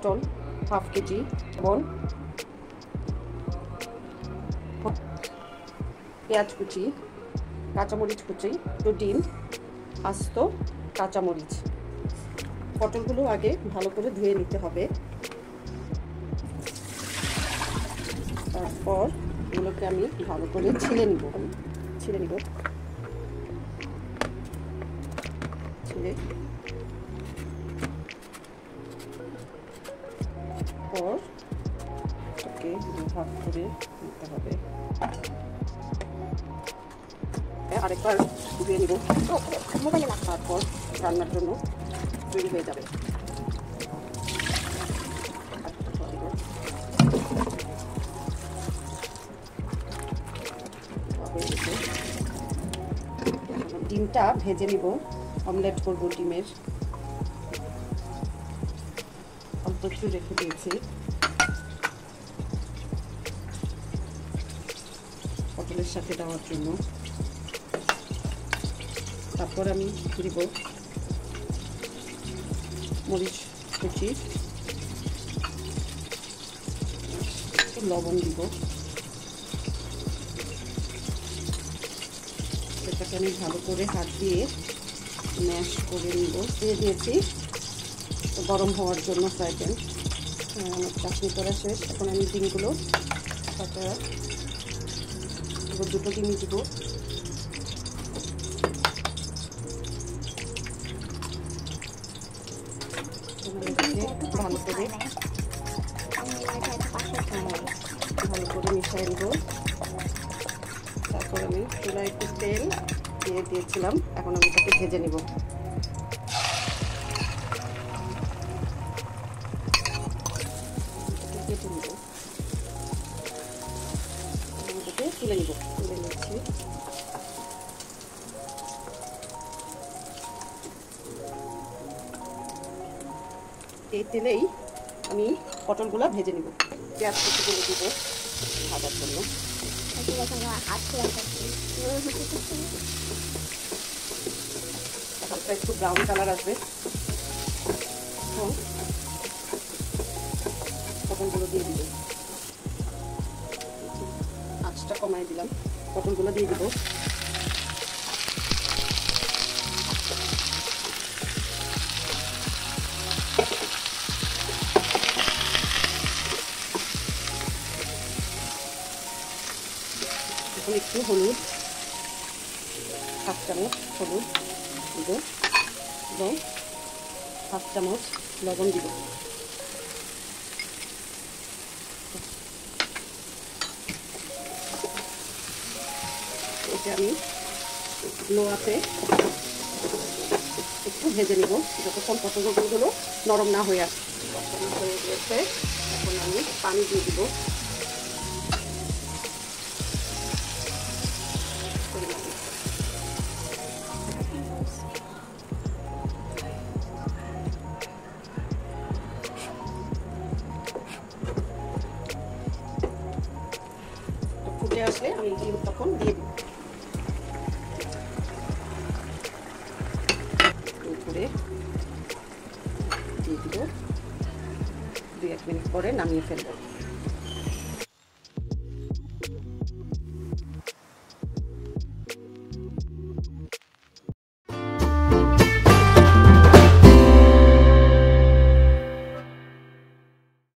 পটল half KG, এবং পেঁয়াজ কুচি, কাঁচামরিচ কুচি, ডিম, আস্ত কাঁচামরিচ। পটলগুলো আগে ভালো করে ধুয়ে নিতে হবে। তারপর এগুলোকে আমি ভালো করে ছিলে নিব। ছিলে পর এটাকে ভাগ করে নিতে হবে। আরেকবার ধুয়ে নিব, তারপর রান্নার জন্য তৈরি হয়ে যাবে। ডিমটা ভেজে নিব, অমলেট করব ডিমের। অল্প একটু রেখে দিয়েছি পটলের সাথে দেওয়ার জন্য। তারপর আমি দিব মরিচ কুচি, লবণ দিব। এটাকে আমি ভালো করে হাত দিয়ে ম্যাশ করে নিব। দিয়ে দিয়েছি গরম হওয়ার জন্য ফ্রাই প্যান। আমার চাটনি করা শেষ। এখন আমি ডিমগুলো দুটো ডিমই দিব। ভালো করে মিশিয়ে নিব। তারপর আমি চুলায় একটু তেল দিয়ে দিয়েছিলাম, এখন আমি এটাকে ভেজে নিব। তুলে নিচ্ছি। এই তেলেই আমি পটলগুলো ভেজে নিব। পেঁয়াজ কুচিগুলো দিব ভাজার জন্য। হালকা একটু ব্রাউন কালার আসবে। পটলগুলো দিয়ে দিব, আঁচটা কমাই দিলাম। পটলগুলো দিয়ে দিব। এখন একটু হলুদ, হাফ চামচ হলুদ দিব এবং হাফ চামচ লবণ দিব। এটা আমি লো আছে একটু ভেজে নিব যতক্ষণ পটলগুলো নরম না হয়ে আসে। হয়ে গেছে, এখন আমি পানি দিয়ে দিব। ফুটে আসলে আমি ডিম তখন দিয়ে দিব। করে দিয়ে দিব। 2-1 মিনিট পরে নামিয়ে ফেলব।